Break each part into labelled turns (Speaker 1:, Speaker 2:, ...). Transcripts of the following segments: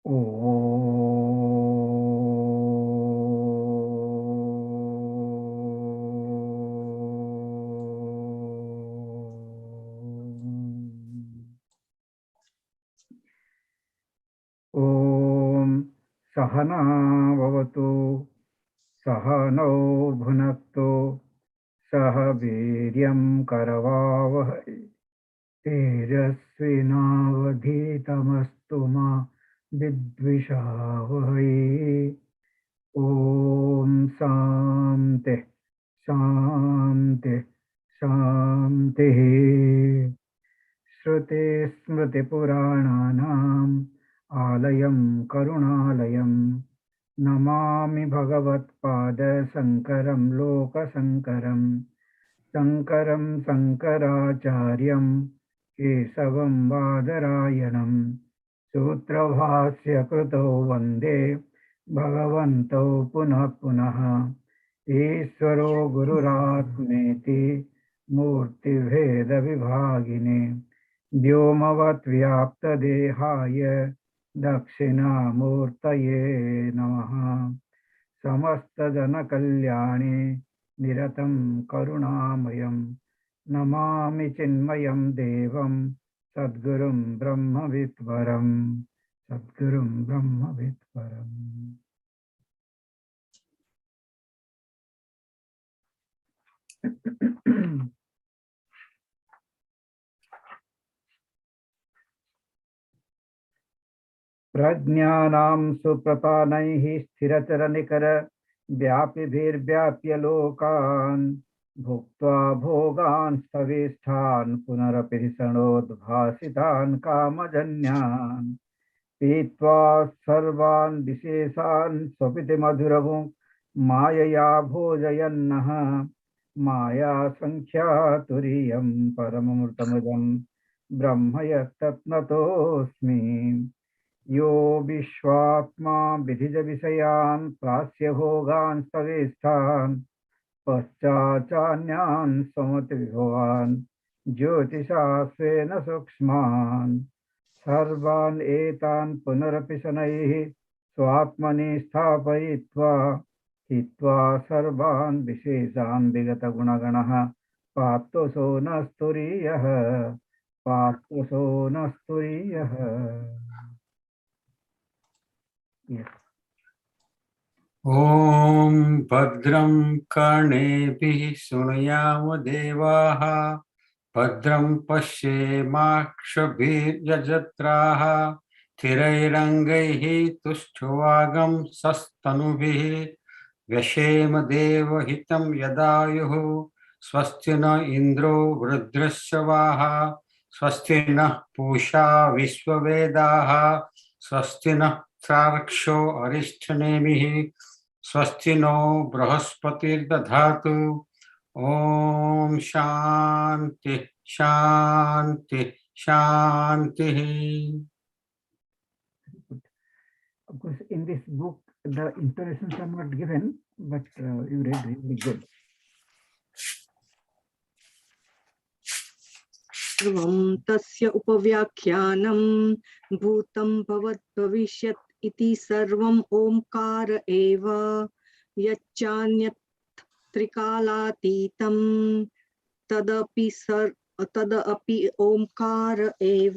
Speaker 1: ॐ सहना भवतु सहनौ भुनक्तु सह वीर्यं करवावहै तेजस्विनावधीतमस्तु मा विद्विषावहै। ॐ शान्ति शान्ति शान्तिः। श्रुति स्मृतिपुराणानाम् आलयं करुणालयं नमामि भगवत्पादशङ्करं लोकशङ्करं शङ्करं शङ्कराचार्यं केशवं बादरायणं सूत्रभाष्य कृतौ वन्दे भगवन्तौ पुनः पुनः। ईश्वरो गुरुरात्मेति मूर्तिभेदविभागिने व्योमवद्व्याप्तदेहाय दक्षिणामूर्तये नमः। समस्तजनकल्याणे निरतं करुणामयं नमामि चिन्मयं देवं सद्गुरुं ब्रह्मविद्वरं सद्गुरुं ब्रह्मविद्वरम्। प्रज्ञानां सुप्रपानैः स्थिरचरनिकर व्यापिभिर्व्याप्य लोकान् भुक्त्वा भोगान् स्थविष्ठान् पुनरपि धिषणोद्भासितान् कामजन्यान् पीत्वा सर्वान् विशेषान् स्वपिति मधुरवुं मायया भोजयन्नः माया संख्यातुरीयं परममृतमजं ब्रह्म यत्तत्नतोऽस्मि। यो विश्वात्मा विधिज विषयान् प्रास्य भोगान् स्थवेष्ठान् पश्चाचान्यान् समति विभवान् ज्योतिषा स्वेन सूक्ष्मान् सर्वान् एतान् पुनरपि शनैः स्वात्मनि स्थापयित्वा हित्वा सर्वान् विशेषान् विगतगुणगणः पार्थो न स्तुरीयः पार्थो न स्तुरीयः।
Speaker 2: ॐ भद्रं कर्णेभिः शृणुयाम देवाः भद्रं पश्येमाक्षभिर्यजत्राः स्थिरैरङ्गैः तुष्ठवागं सस्तनुभिः व्यशेम देवहितं यदायुः स्वस्ति न इन्द्रो वृद्धश्रवाः स्वस्ति नः पूषा विश्ववेदाः स्वस्ति नः सार्क्ष्यो अरिष्ठनेमिः स्वस्ति नो बृहस्पतिर्दधातु। ओम शांति शांति शांति।
Speaker 1: Of course, in this book, the intonations are not given, but you read really good.
Speaker 3: सर्वं तस्य उपव्याख्यानं भूतं भवत् भविष्यत् इति सर्वम् ओंकार एव यच्चान्यत् त्रिकालातीतं तदपि ओंकार एव।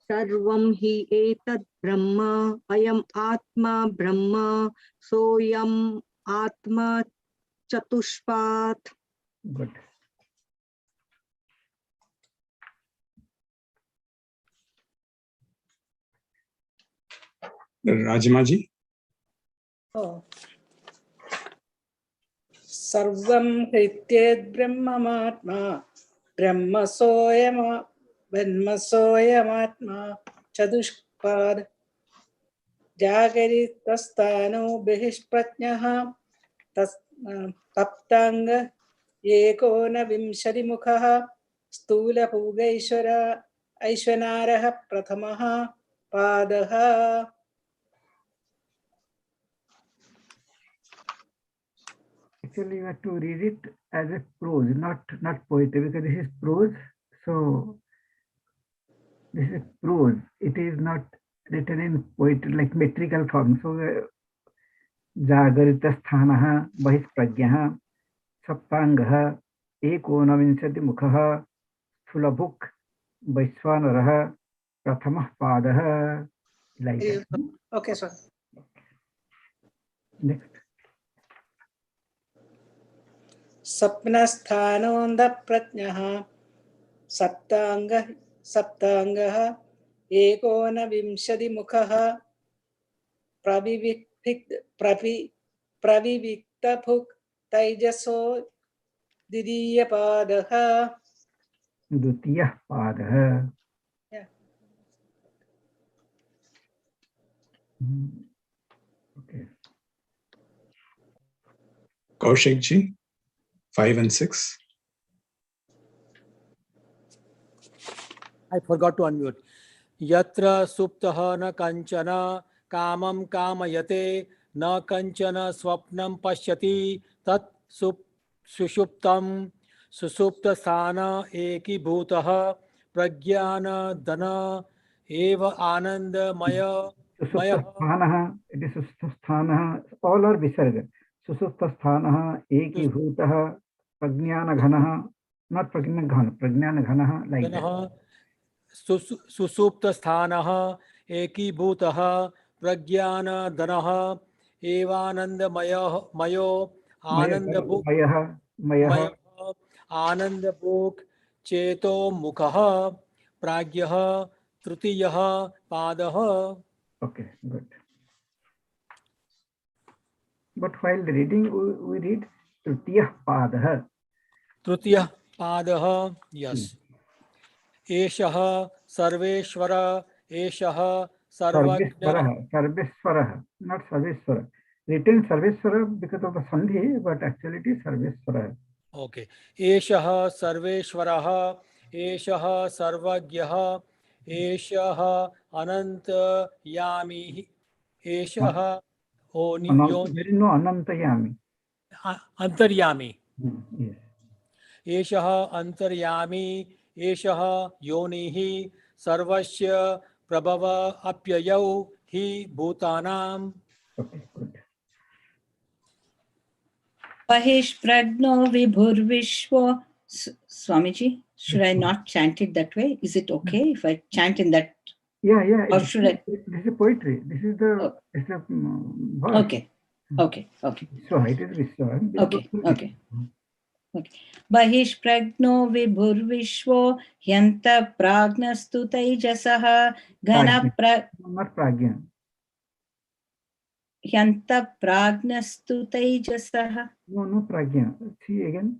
Speaker 3: सर्वं हि एतद् ब्रह्म अयम् आत्मा ब्रह्म सोऽयम् आत्मा चतुष्पात्।
Speaker 1: Good.
Speaker 4: राजमा जी।
Speaker 5: सर्वं हृत्येद् ब्रह्ममात्मा ब्रह्मसोऽयमात्मा चतुष्पाद जागरितस्थानो बहिष्प्रज्ञः तप्तांग एकोनविंशतिमुखः स्थूलपूग ऐश्वनारः प्रथमः पादः।
Speaker 1: Actually, you have to read it as a prose, not poetry, because this is prose. So This is prose. It is not written in poetry like metrical form. So जागरितस्थानः बहिष्प्रज्ञः सप्ताङ्गः एकोनविंशतिमुखः स्थूलभुक् वैश्वानरः प्रथमः पादः like that.
Speaker 5: Okay, sir.
Speaker 1: Next.
Speaker 5: स्वप्नस्थानोऽन्धप्रज्ञः सप्ताङ्गः एकोनविंशतिमुखः प्रविविक्तभुक् तैजसो द्वितीयपादः.
Speaker 1: द्वितीयः पादः.
Speaker 5: Yeah.
Speaker 1: Okay.
Speaker 4: Kaushik ji, 5 and 6.
Speaker 6: I forgot to unmute. Yatra suptaha na kanchana kamam kamayate na kanchana swapnam pashyati tat sushuptam susupta sthana eki bhutah pragyana dana eva ananda maya
Speaker 1: सुसुप्तस्थानः. It is सुसुप्तस्थानः. All are visarga. सुसुप्तस्थानः एकीभूतः प्रज्ञानघनः. Not प्रज्ञानघन. प्रज्ञानघनः like that.
Speaker 6: सुसुप्त स्थानः एकीभूतः प्रज्ञान धनः एवानंदमयः मयो
Speaker 1: मयः
Speaker 6: आनंदभूक् चेतो मुखः प्राज्ञः तृतीयः पादः.
Speaker 1: Okay, good. But while reading, we read Tritiya Padah.
Speaker 6: तृतीयः पादः. Yes. एषः सर्वेश्वर एषः सर्वज्ञ.
Speaker 1: Sarveswara, not Sarveswara. Written Sarveswara because of the Sandhi, but actually it is Sarveswara.
Speaker 6: Okay. एषः सर्वेश्वरः एषः सर्वज्ञः एषः अनन्तयामी एषः
Speaker 1: There is no Anantayami.
Speaker 6: अंतर्यामी.
Speaker 1: Yes.
Speaker 6: एषः अंतर्यामी एषः योनिः सर्वस्य प्रभव अप्ययौ हि भूतानाम्.
Speaker 1: Okay, good.
Speaker 7: Bahishpragno vibhurvishwo. Swamiji, should I not chant it that way? Is it okay if I chant in that?
Speaker 1: Yeah.
Speaker 7: Or should I?
Speaker 1: This is poetry. This is the. It's a verse.
Speaker 7: Okay.
Speaker 1: So it is Vishwa.
Speaker 7: Okay. Bahishpragno vibhurvishwo hyanta pragnastu tejasah ghana
Speaker 1: Not Pragya.
Speaker 7: hyanta pragnastu tejasah.
Speaker 1: No Pragya. See again.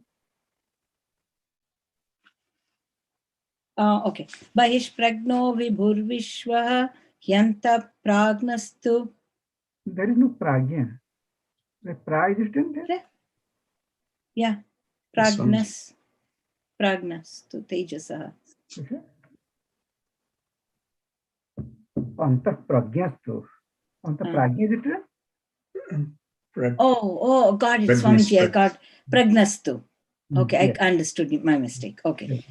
Speaker 7: Okay. Bahishpragno vibhurvishwah hyanta pragnastu.
Speaker 1: There is no Pragya. The pra is written there?
Speaker 7: Yeah. Pragnastu tejasah.
Speaker 1: Okay. Anta Pragyastu. Anta Pragya is written?
Speaker 7: Oh, got it, Swamiji. I got pragnastu. Okay,
Speaker 1: Yes.
Speaker 7: I understood my mistake. Okay.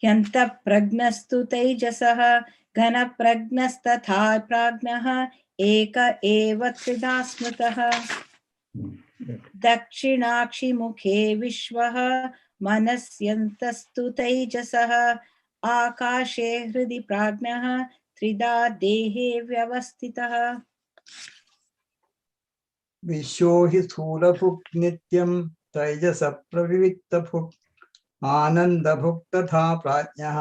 Speaker 7: Hyanta pragnastu tejasah ghana pragnastatha pragnah eka eva trida smritah dakshinakshi mukhe vishvah manasyantastu tejasah akashe hridi pragnah trida dehe vyavastitah.
Speaker 8: विश्वो हि स्थूलभुक् नित्यं तैजस प्रविविक्तभुक् आनन्दभुक् तथा प्राज्ञः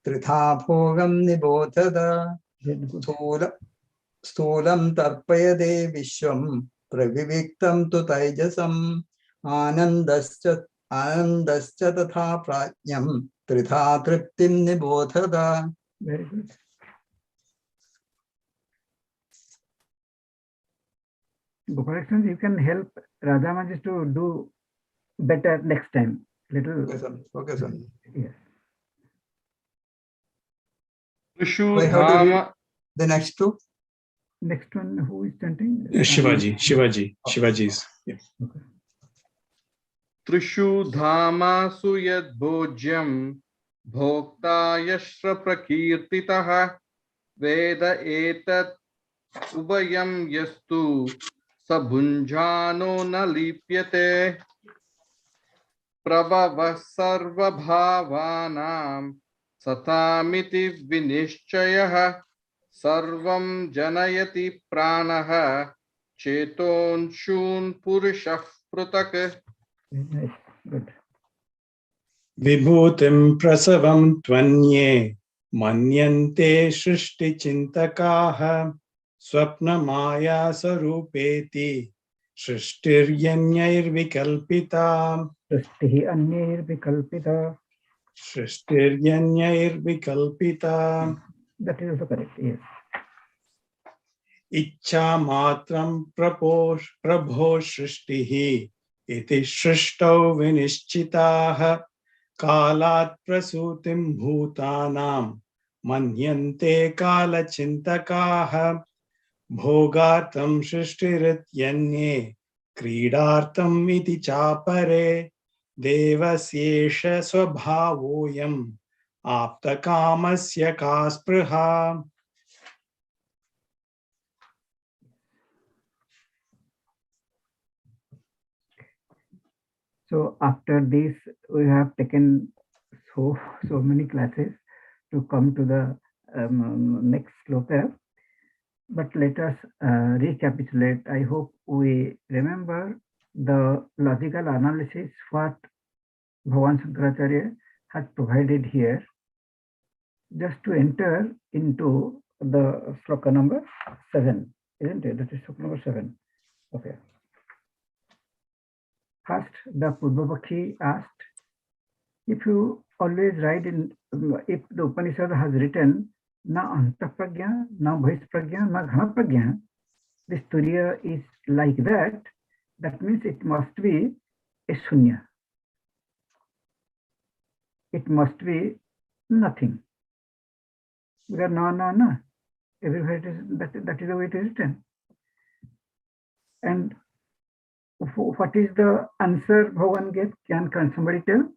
Speaker 8: त्रिधा भोगं निबोधत स्थूलं तर्पयदे विश्वं प्रविविक्तं तु तैजसम् आनन्दश्च तथा प्राज्ञं त्रिधा तृप्तिं निबोधत.
Speaker 1: Very good. Gopalakrishnan, you can help Radhamaji to do better next time. Little.
Speaker 8: Okay, sir.
Speaker 1: Yes.
Speaker 8: The next two.
Speaker 1: Next one, who is chanting?
Speaker 4: Shivaji's. Yeah.
Speaker 1: Okay.
Speaker 9: Trishu dhamasu yad bhojyam भोक्ता यश्र प्रकीर्तितः वेद एतत् उभयं यस्तु स भुञ्जानो न लिप्यते प्रभवः सर्वभावानां सतामिति विनिश्चयः सर्वं जनयति प्राणः चेतोंशून् पुरुषः पृथक्.
Speaker 1: Very nice. Good.
Speaker 4: विभूतिं प्रसवं त्वन्ये मन्यन्ते सृष्टिचिन्तकाः स्वप्नमायास्वरूपेति सृष्टिर्यन्यैर्विकल्पिता
Speaker 1: सृष्टिः अन्यैर्विकल्पिता.
Speaker 4: सृष्टिर्यन्यैर्विकल्पिता
Speaker 1: That is also correct. Yes.
Speaker 4: इच्छामात्रं प्रभो सृष्टिः इति सृष्टौ विनिश्चिताः कालात् प्रसूतिं भूतानां मन्यन्ते कालचिन्तकाः भोगार्थं सृष्टिरित्यन्ये क्रीडार्थम् इति चापरे देवस्येष स्वभावोऽयम् आप्तकामस्य का स्पृहा.
Speaker 1: So after this, we have taken so many classes to come to the next sloka. But let us recapitulate. I hope we remember the logical analysis what Bhagavan Shankaracharya had provided here. Just to enter into the sloka number 7, isn't it? That is sloka number 7. Okay. First, the Purvapakshi asked, if you always write in, if the Upanishad has written, na antapragya, na bhaispragya, na ghanapragya, this turiya is like that, that means it must be a shunya. It must be nothing. Because no. Everywhere it is, that is the way it is written. And what is the answer Bhagavan gave? Can somebody tell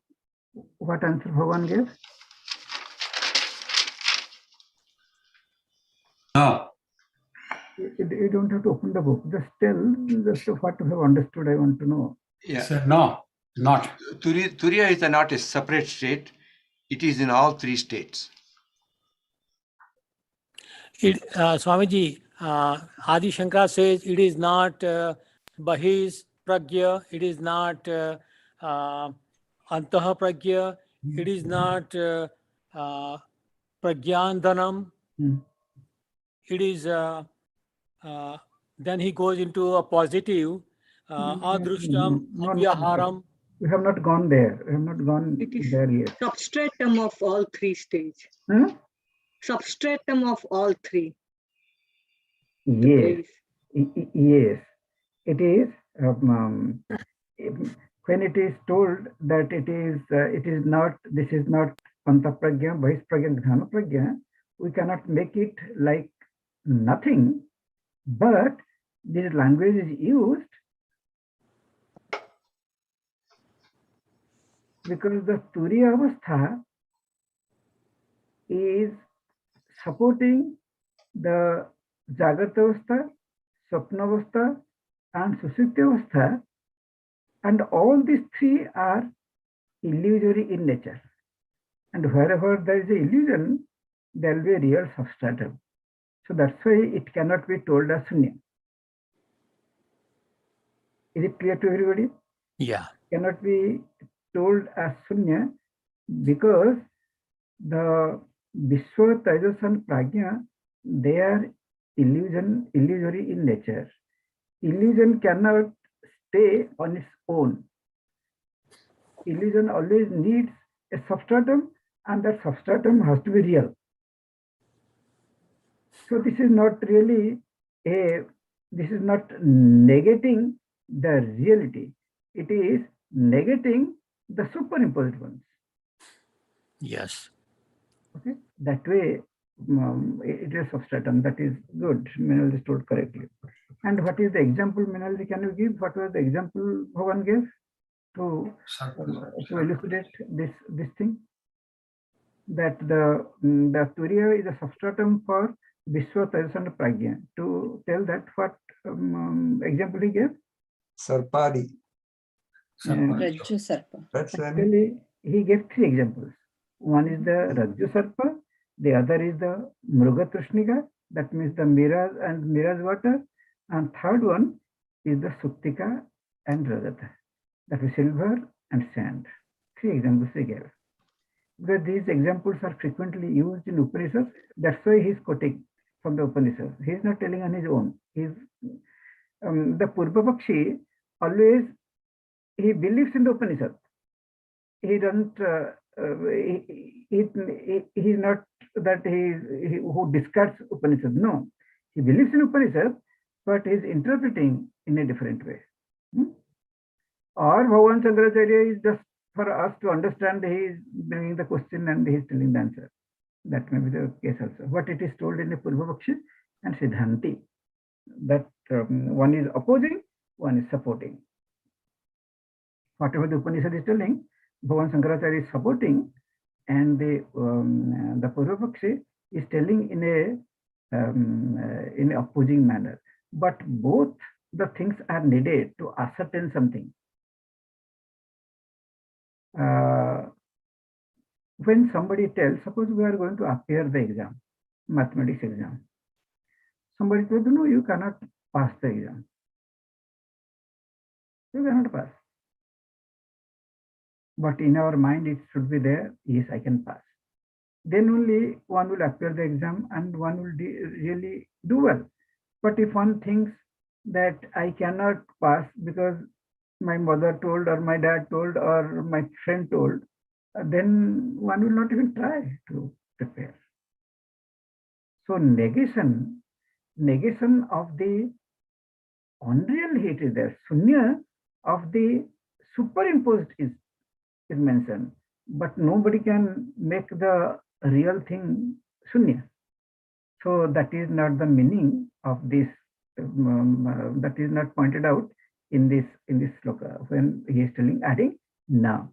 Speaker 1: what answer Bhagavan gave?
Speaker 2: No.
Speaker 1: You don't have to open the book. Just tell just what you have understood. I want to know.
Speaker 2: Yeah. So no, not.
Speaker 10: Turiya is not a separate state. It is in all three states.
Speaker 6: Swamiji, Adi Shankara says it is not Bahis Pragya, it is not Antaha Pragya, it is not Pragyandanam. It is, then he goes into a positive, Adrushtam, Avyaharam.
Speaker 1: We have not gone there. We have not gone there yet.
Speaker 3: Substratum of all three stage.
Speaker 1: Huh?
Speaker 3: Substratum of all three.
Speaker 1: Yes. Yes. It is when it is told that it is not, this is not Antapragya, Bahispragya, Ghanapragya, we cannot make it like nothing, but this language is used because the Turiya Avastha is supporting the Jagrata Avastha, Swapna Avastha and Sushupti Avastha, and all these three are illusory in nature. And wherever there is an illusion, there will be a real substratum. So that's why it cannot be told as Sunya. Is it clear to everybody?
Speaker 6: Yeah.
Speaker 1: It cannot be told as Sunya because the Vishwa, Tejas and Prajna, they are illusory in nature. Illusion cannot stay on its own. Illusion always needs a substratum, and that substratum has to be real. So this is not really this is not negating the reality. It is negating the superimposed ones.
Speaker 6: Yes.
Speaker 1: Okay, that way it is substratum. That is good. Minalji told correctly. And what is the example, Minalji? Can you give? What was the example Bhagavan gave to elucidate this thing? that the Turiya is a substratum for Vishwa, Tejas and Pragya. To tell that, what example he gave?
Speaker 8: Sarpadi.
Speaker 7: Rajju Sarpa.
Speaker 8: That's Swami.
Speaker 1: Actually, he gave 3 examples. One is the Rajju Sarpa, the other is the Mruga Tushnika, that means the mirrors and mirrors water, and third one is the Suktika and Rajata, that is silver and sand. 3 examples he gave. Because these examples are frequently used in Upanishads, that's why he is quoting from the Upanishads. He is not telling on his own. The Purvapakshi always, he believes in the Upanishad. He doesn't, he's not that he who discards Upanishad. No, he believes in Upanishad, but he's interpreting in a different way. Or Bhagavan Shankaracharya is just for us to understand, he is bringing the question and he is telling the answer. That may be the case also. But it is told in the Purvapakshi and Siddhanti that one is opposing, one is supporting. Whatever the Upanishad is telling, Bhagavan Shankaracharya is supporting, and the Purvapakshi is telling in an opposing manner. But both the things are needed to ascertain something. When somebody tells, suppose we are going to appear the exam, mathematics exam. Somebody told, no, you cannot pass the exam. You cannot pass. But in our mind, it should be there, yes, I can pass. Then only one will appear the exam and one will really do well. But if one thinks that I cannot pass because my mother told or my dad told or my friend told, then one will not even try to prepare. So negation of the unreal heat is there. Sunya of the superimposed is mentioned, but nobody can make the real thing Sunya. So that is not the meaning of this. That is not pointed out in this sloka when he is telling adding now.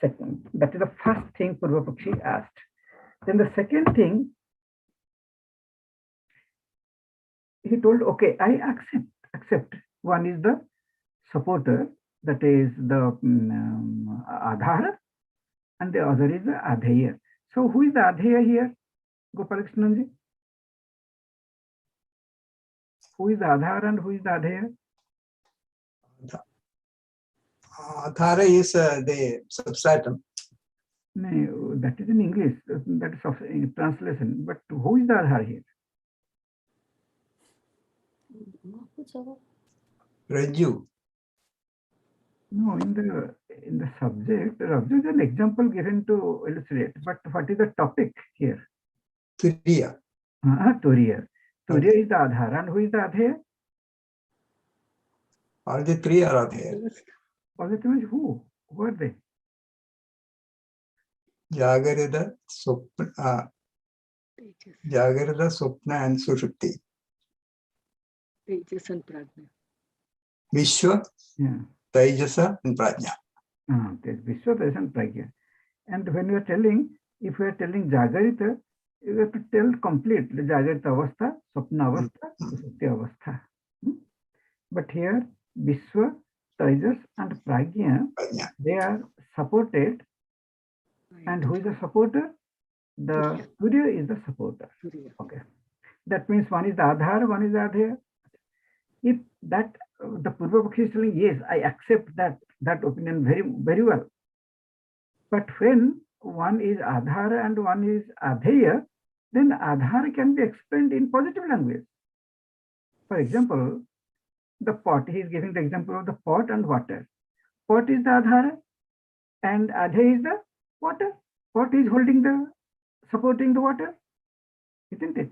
Speaker 1: Second, that is the first thing Purvapakshi asked. Then the second thing, he told, okay, I accept. One is the supporter, that is the Adhara, and the other is the Adheya. So who is the Adheya here, Gopalakrishnan? Who is the Adhara and who is the Adheya?
Speaker 8: Adhara is the substratum.
Speaker 1: No, that is in English. That is in translation. But who is the Adhara here?
Speaker 8: Raju.
Speaker 1: No, in the subject, Raju is an example given to illustrate. But what is the topic here?
Speaker 8: Turiya.
Speaker 1: Turiya. Turiya is the Adhara, and who is the Adheya?
Speaker 8: All the three are there.
Speaker 1: All the three, who? Who are they?
Speaker 8: Jagarida, Swapna, and Sushupti.
Speaker 3: Tejas and Prajna.
Speaker 8: Vishwa, Taijasa, and Prajna.
Speaker 1: Vishwa, Taijasa, and Prajna. And when you are telling, if you are telling Jagarita, you have to tell complete the Jagarita Avastha, Swapna Avastha, Sushupti Avastha. But here, Vishwa, Taijas, and Prajna, they are supported. And who is the supporter? The Surya is the supporter. Okay. That means one is the Adhara, one is the Adheya. If that the Purvapakshi is telling, yes, I accept that opinion very, very well. But when one is Adhara and one is Adheya, then Adhara can be explained in positive language. For example, the pot, he is giving the example of the pot and water. Pot is the Adhara and Adheya is the water. Pot is supporting the water, isn't it?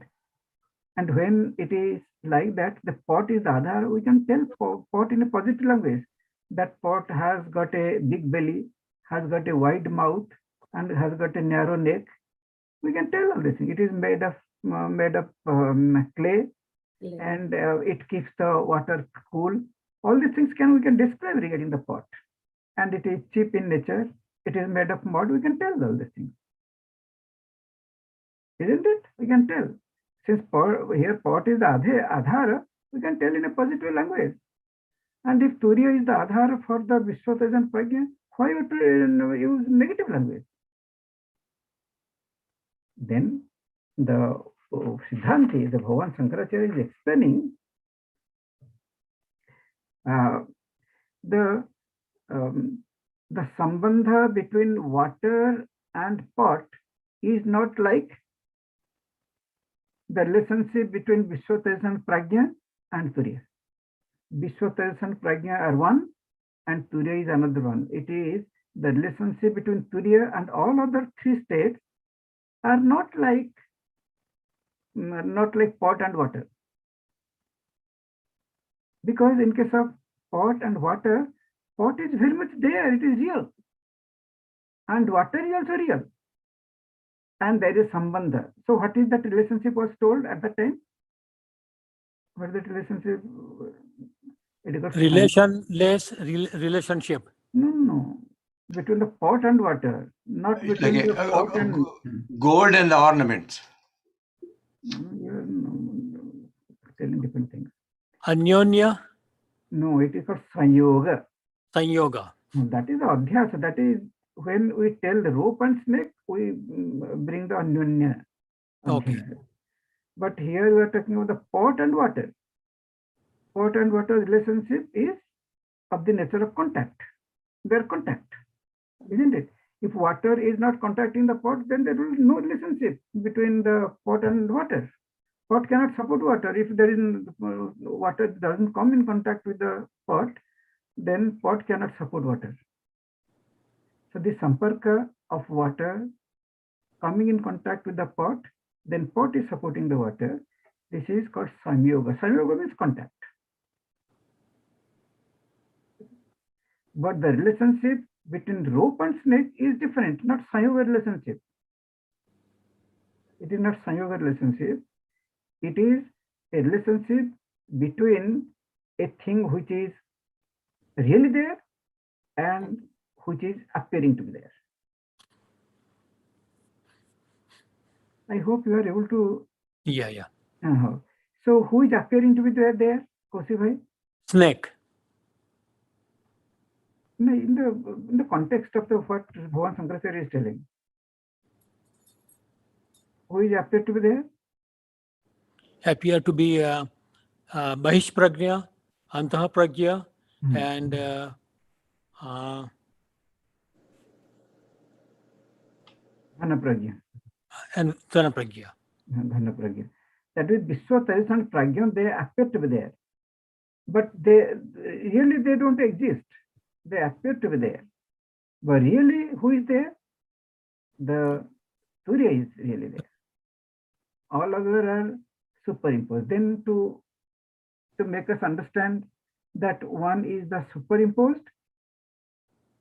Speaker 1: And when it is like that, the pot is the Adhara, we can tell pot in a positive language. That pot has got a big belly, has got a wide mouth, and has got a narrow neck. We can tell all this thing. It is made of clay, and it keeps the water cool. All these things we can describe regarding the pot. And it is cheap in nature. It is made of mud. We can tell all these things. Isn't it? We can tell. Since here pot is the adhara, we can tell in a positive language. And if Turiya is the adhara for the Vishwataj and Prajna, why would you use negative language? Then the Siddhanti, the Bhagavan Shankaracharya is explaining the sambandha between water and pot is not like the relationship between Vishwataj and Prajna and Turiya. Vishwataj and Prajna are one and Turiya is another one. It is the relationship between Turiya and all other three states are not like pot and water. Because in case of pot and water, pot is very much there, it is real. And water is also real. And there is sambandha. So what is that relationship was told at that time? What is that relationship?
Speaker 6: Relationless relationship.
Speaker 1: No. Between the pot and water, not
Speaker 10: It's
Speaker 1: between
Speaker 10: like
Speaker 1: the pot and
Speaker 10: gold and the ornaments.
Speaker 1: You're telling different things.
Speaker 6: Anyonya
Speaker 1: No, it is for sanyoga.
Speaker 6: Sanyoga.
Speaker 1: That is adhyasa. That is when we tell the rope and snake, we bring the anyonya.
Speaker 6: Okay.
Speaker 1: But here we are talking about the pot and water. Pot and water relationship is of the nature of contact. Their contact, isn't it? If water is not contacting the pot, then there is no relationship between the pot and water. Pot cannot support water. If there is water doesn't come in contact with the pot, then pot cannot support water. So the samparka of water coming in contact with the pot, then pot is supporting the water. This is called samyoga. Samyoga means contact. But the relationship between rope and snake is different, not samyoga relationship. It is not samyoga relationship. It is a relationship between a thing which is really there and which is appearing to be there. I hope you are able to.
Speaker 6: Yeah.
Speaker 1: So who is appearing to be there? Kausi bhai?
Speaker 6: Snake.
Speaker 1: No, in the context of what Bhagavan Shankaracharya is telling. Who is appeared to be there?
Speaker 6: Appear to be Mahish Prajna, Antah Prajna, and
Speaker 1: Dhana Prajna.
Speaker 6: And Dhana Prajna.
Speaker 1: Dhana Prajna. That is Vishwataj and Prajna, they appear to be there. But they don't exist. They appear to be there. But really, who is there? The Surya is really there. All other are superimposed. Then to make us understand that one is the superimposed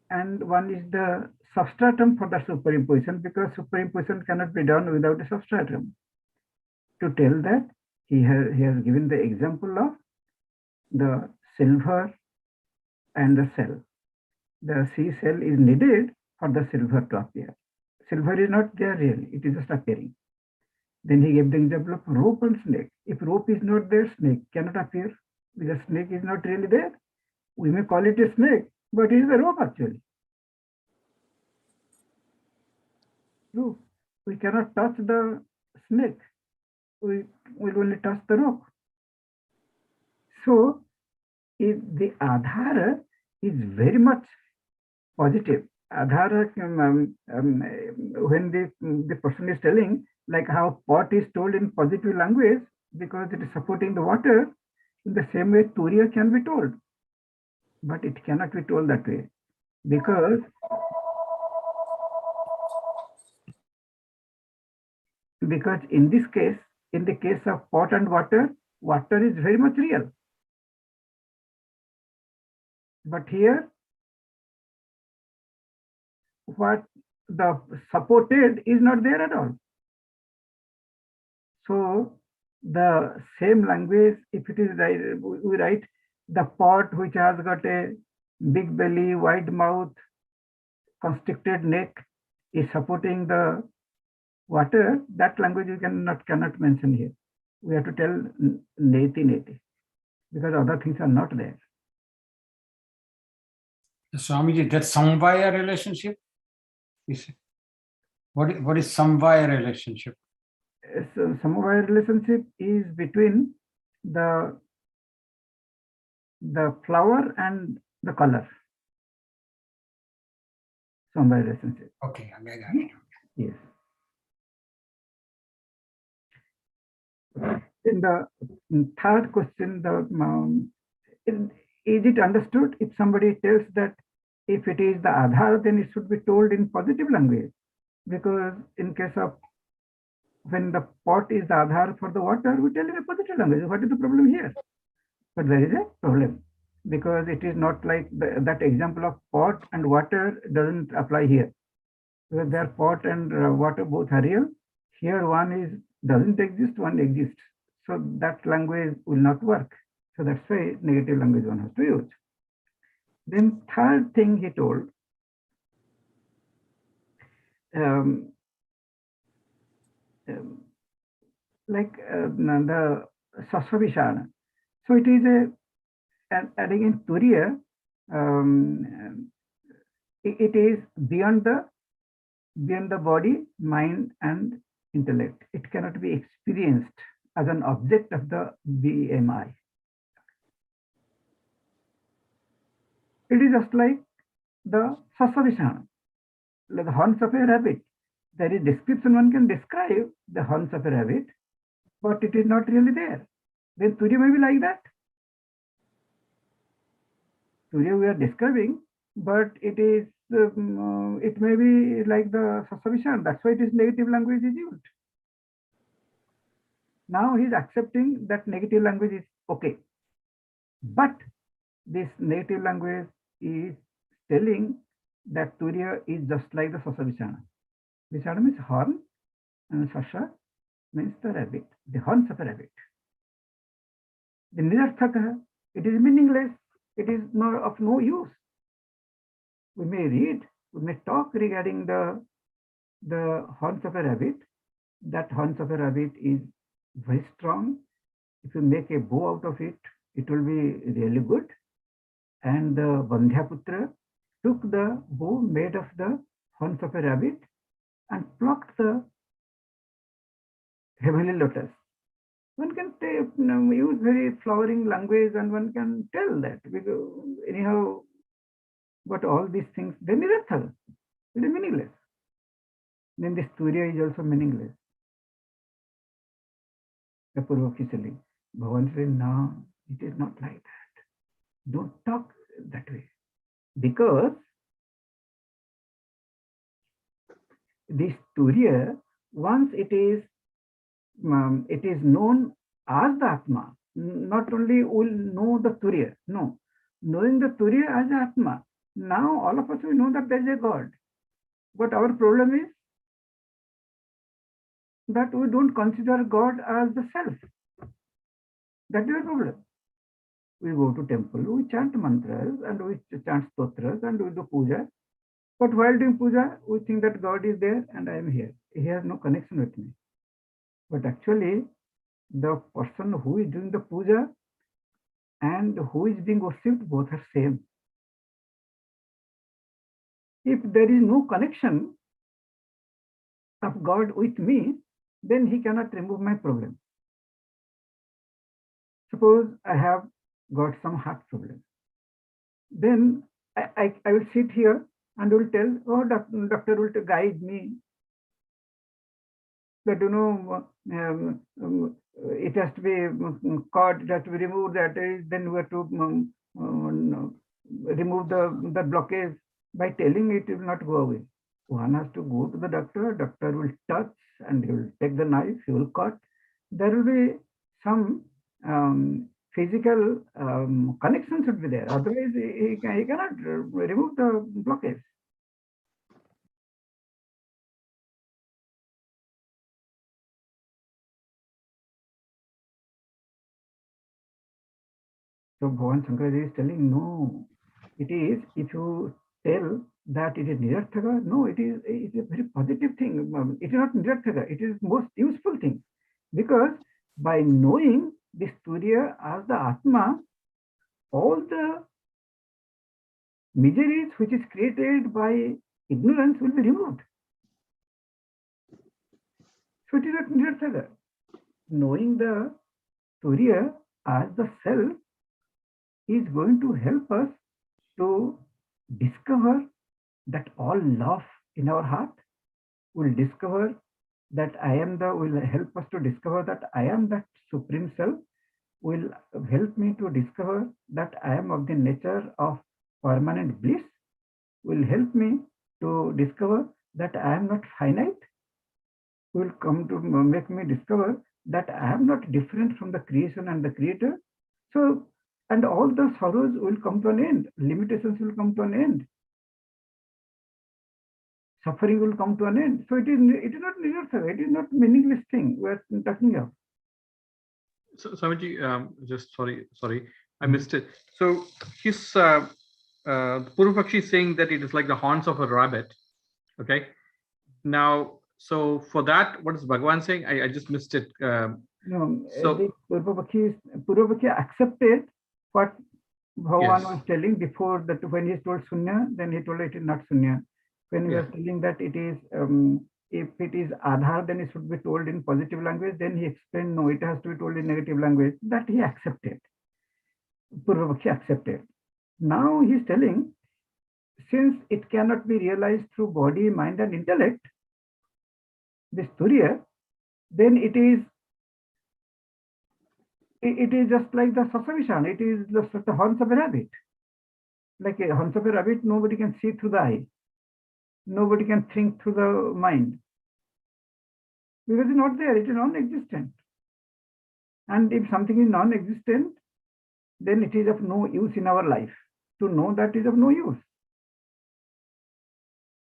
Speaker 1: and one is the substratum for the superimposition, because superimposition cannot be done without a substratum. To tell that, he has given the example of the silver and the cell. The sea cell is needed for the silver to appear. Silver is not there really, it is just appearing. Then he gave the example of rope and snake. If rope is not there, snake cannot appear because snake is not really there. We may call it a snake, but it is a rope actually. True. We cannot touch the snake. We will only touch the rope. So if the adhara is very much positive. Adhara, when the person is telling, like how pot is told in positive language because it is supporting the water, in the same way Turiya can be told. But it cannot be told that way because in this case, in the case of pot and water, water is very much real. But here, what the supported is not there at all. So the same language, if it is we write the pot which has got a big belly, wide mouth, constricted neck, is supporting the Water, that language you cannot mention here. We have to tell neti, because other things are not there.
Speaker 2: Swamiji, that samvaya relationship? What is samvaya relationship?
Speaker 1: So samvaya relationship is between the flower and the color. Samvaya relationship.
Speaker 2: Okay, I got it.
Speaker 1: Yes. In the third question, is it understood if somebody tells that if it is the Adhar, then it should be told in positive language? Because in case of when the pot is the Adhar for the water, we tell in a positive language. What is the problem here? But there is a problem, because it is not like that example of pot and water doesn't apply here. Because there pot and water both are real. Here one is doesn't exist, one exists. So that language will not work. So that's why negative language one has to use. Then third thing he told, the Sasvabhishana. So it is adding in Turiya, it is beyond the body, mind, and intellect. It cannot be experienced as an object of the BMI. It is just like the Sasvabhishana, like the horns of a rabbit. There is description, one can describe the horns of a rabbit, but it is not really there. Then Turiya may be like that. Turiya we are describing, but it is it may be like the Sasvabhishana. That's why it is negative language is used. Now he is accepting that negative language is okay, but this negative language is telling that Turiya is just like the Sasvabhishana. Vishana means horn, and Sasha means the rabbit, the horns of a rabbit. The nirarthaka, it is meaningless, it is of no use. We may read, we may talk regarding the horns of a rabbit. That horns of a rabbit is very strong. If you make a bow out of it, it will be really good. And the Bandhyaputra took the bow made of the horns of a rabbit and plucked the heavenly lotus. One can use very flowering language and one can tell that. Because anyhow, but all these things, they nirarthaka. It is meaningless. Then this Turiya is also meaningless. Officially, Bhavan said, no, it is not like that. Don't talk that way. Because this Turiya, once it is known as the Atma, not only will know the Turiya, no, knowing the Turiya as Atma, now all of us will know that there is a God. But our problem is that we don't consider God as the self. That is the problem. We go to temple, we chant mantras and we chant stotras and we do puja. But while doing puja, we think that God is there and I am here. He has no connection with me. But actually, the person who is doing the puja and who is being worshipped, both are same. If there is no connection of God with me, then he cannot remove my problem. Suppose I have got some heart problem. Then I will sit here and will tell, oh, doctor will guide me. That, it has to be cut, it has to be removed, then we have to remove the blockage. By telling it will not go away. One has to go to the doctor will touch and he will take the knife, he will cut. There will be some physical connection should be there. Otherwise, he cannot remove the blockage. So Bhavan Shankarji is telling, no, it is if you tell that it is nirarthaka. No, it is a very positive thing. It is not nirarthaka. It is most useful thing, because by knowing this Turiya as the Atma, all the miseries which is created by ignorance will be removed. So it is not nirarthaka. Knowing the Turiya as the self is going to help us to discover that all love in our heart, will discover that I am will help us to discover that I am that supreme self, will help me to discover that I am of the nature of permanent bliss, will help me to discover that I am not finite, will come to make me discover that I am not different from the creation and the creator. So, and all the sorrows will come to an end, limitations will come to an end, suffering will come to an end. So it is not nirarthaka, it is not meaningless thing we are talking of.
Speaker 11: So, Swamiji, just sorry, I missed it. So his Purvapakshi is saying that it is like the horns of a rabbit. Okay. Now, so for that, what is Bhagavan saying? I just missed it.
Speaker 1: No,
Speaker 11: so
Speaker 1: the Purvapakshi accepted what Bhagavan was telling before, that when he told Sunya, then he told it is not Sunya. When he was telling that it is, if it is Adhar, then it should be told in positive language, then he explained, no, it has to be told in negative language. That he accepted. Purvapakshi accepted. Now he is telling, since it cannot be realized through body, mind and intellect, this Turiya, then it is just like the Sasavishan, it is just the horns of a rabbit. Like a horns of a rabbit, nobody can see through the eye. Nobody can think through the mind. Because it's not there, it is non-existent. And if something is non-existent, then it is of no use in our life. To know that is of no use,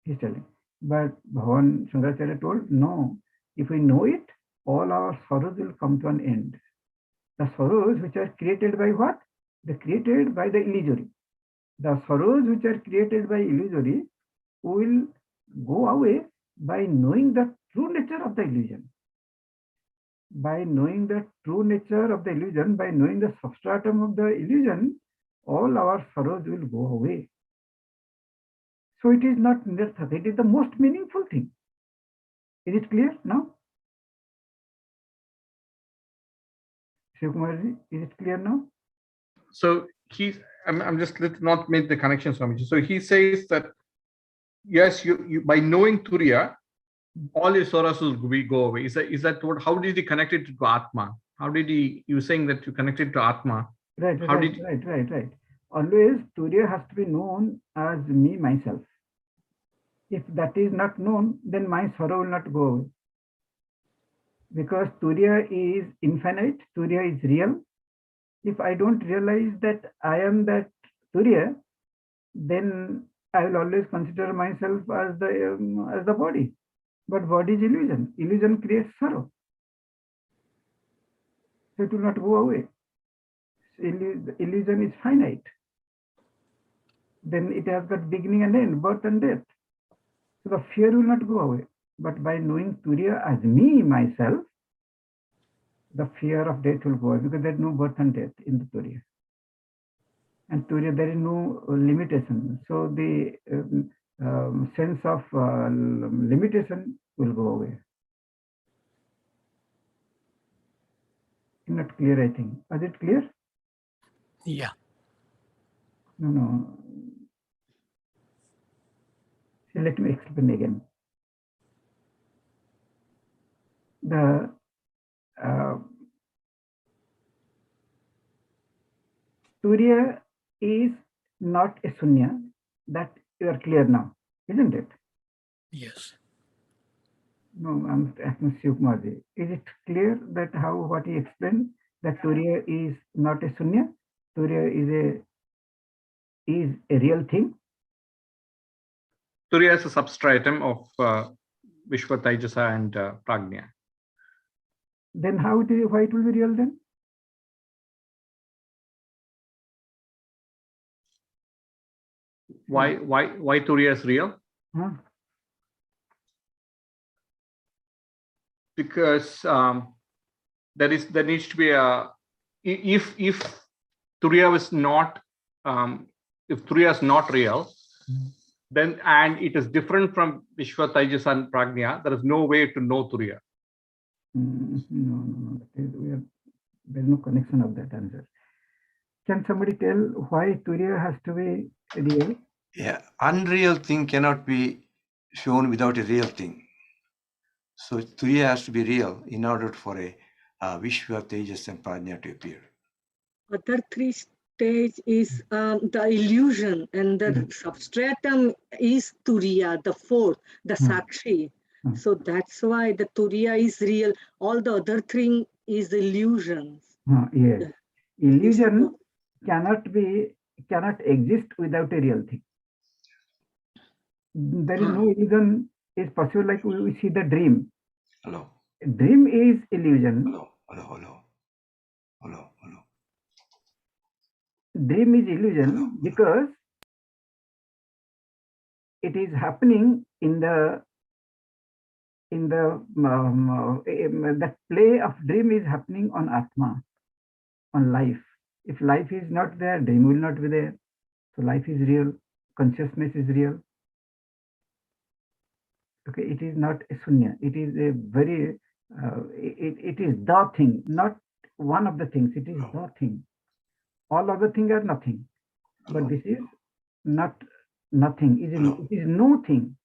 Speaker 1: he's telling. But Bhagavan Shankaracharya told, no, if we know it, all our sorrows will come to an end. The sorrows which are created by what? They're created by the illusory. The sorrows which are created by illusory will go away by knowing the true nature of the illusion. By knowing the true nature of the illusion, by knowing the substratum of the illusion, all our sorrows will go away. So it is not nirarthaka, it is the most meaningful thing. Is it clear now? Shivkumarji, is it clear now?
Speaker 11: So I'm just, let's not make the connection, Swamiji. So he says that, yes, you by knowing Turiya, all your sorrows will go away. Is that what? How did he connect it to Atma? How did he? You saying that you connected to Atma?
Speaker 1: Right. Always Turiya has to be known as me, myself. If that is not known, then my sorrow will not go away. Because Turiya is infinite, Turiya is real. If I don't realize that I am that Turiya, then I will always consider myself as the body. But body is illusion. Illusion creates sorrow. So it will not go away. Illusion is finite. Then it has got beginning and end, birth and death. So the fear will not go away. But by knowing Turiya as me, myself, the fear of death will go away, because there is no birth and death in the Turiya. And Turiya, there is no limitation. So the sense of limitation will go away. Not clear, I think. Is it clear?
Speaker 6: Yeah.
Speaker 1: No. So let me explain again. The Turiya is not a Sunya. That you are clear now, isn't it?
Speaker 6: Yes.
Speaker 1: No, I'm asking Shivkumarji. Is it clear that what he explained, that Turiya is not a Sunya? Turiya is a real thing?
Speaker 11: Turiya is a substratum of Vishwa, Taijasa and Prajna.
Speaker 1: Then why it will be real then?
Speaker 11: Why Turiya is real?
Speaker 1: Huh?
Speaker 11: Because there needs to be a if Turiya is not if Turiya is not real, then and it is different from Vishwa, Taijasa, and Prajna, there is no way to know Turiya.
Speaker 1: No. There's no connection of that answer. Can somebody tell why Turiya has to be real?
Speaker 10: Yeah, unreal thing cannot be shown without a real thing. So Turiya has to be real in order for a Vishwa, Tejas, and Prajna to appear.
Speaker 3: Other three stage is the illusion, and the substratum is Turiya, the fourth, the Sakshi. So that's why the Turiya is real. All the other thing is illusions.
Speaker 1: Yes. Illusion cannot exist without a real thing. There is no illusion is possible, like we see the dream.
Speaker 10: Hello.
Speaker 1: Dream is illusion.
Speaker 10: Hello.
Speaker 1: Dream is illusion because it is happening in the that play of dream is happening on Atma, on life. If life is not there, dream will not be there. So life is real, consciousness is real. Okay, it is not a sunya. It is a very it is the thing, not one of the things. It is the thing. All other things are nothing, but this is not nothing. It is no thing.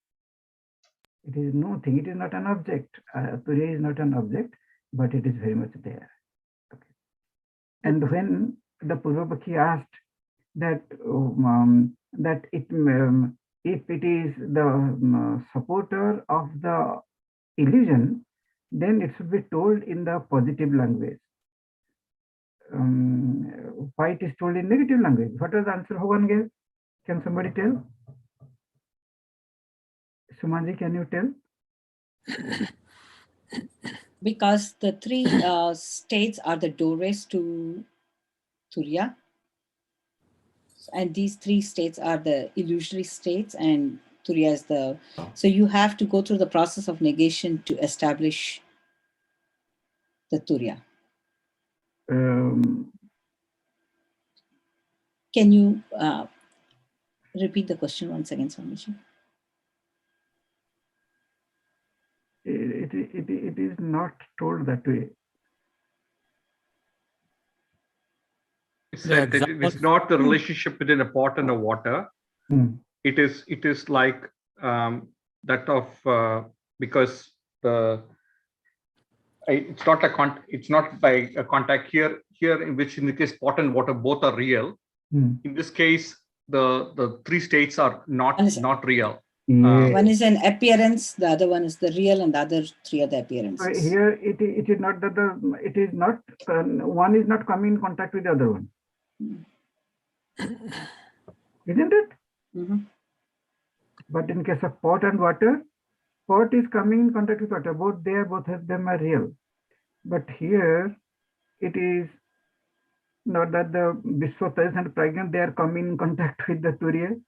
Speaker 1: It is no thing. It is not an object. Turiya is not an object, but it is very much there. Okay. And when the Purvapakhi asked that that if it is the supporter of the illusion, then it should be told in the positive language. Why it is told in negative language? What was the answer Hogan gave? Can somebody tell? Sumanji, can you tell?
Speaker 7: Because the three states are the doorways to Turiya. And these three states are the illusory states, and Turiya is the... So you have to go through the process of negation to establish the Turiya. Can you repeat the question once again, Swamiji?
Speaker 1: It is not told that way.
Speaker 11: It's that it is not the relationship between a pot and a water. It is like that of because it's not by a contact here in which in the case pot and water both are real. In this case, the three states are not real.
Speaker 7: One is an appearance, the other one is the real, and the other three are the appearances.
Speaker 1: Here it is not that it is not one is not coming in contact with the other one. Isn't it? But in case of pot and water, pot is coming in contact with water. Both of them are real. But here it is not that the Vishwa, Tejas and Prajna, they are coming in contact with the Turiya.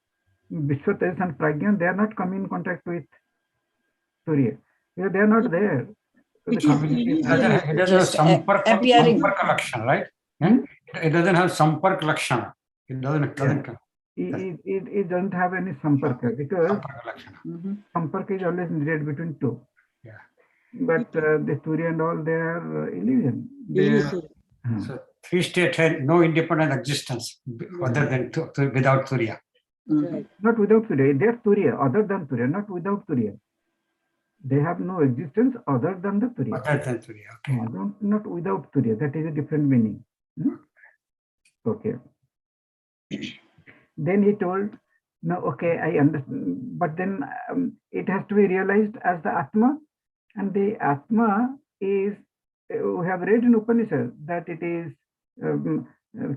Speaker 1: Vishwa, Tejas and Prajna, they are not coming in contact with Turiya. They are not there.
Speaker 2: It doesn't have sampark lakshana, right? It doesn't have sampark lakshana. It
Speaker 1: doesn't have any samparka because samparka is always needed between two.
Speaker 2: Yeah.
Speaker 1: But the Turiya and all, they are illusion.
Speaker 2: So three states had no independent existence other than without Turiya.
Speaker 1: Not without Turiya. They are Turiya, other than Turiya, not without Turiya. They have no existence other than the Turiya.
Speaker 2: Other than Turiya, okay.
Speaker 1: Not without Turiya. That is a different meaning. Okay. Then he told, no, okay, I understand. But then it has to be realized as the Atma. And the Atma is, we have read in Upanishad that it is,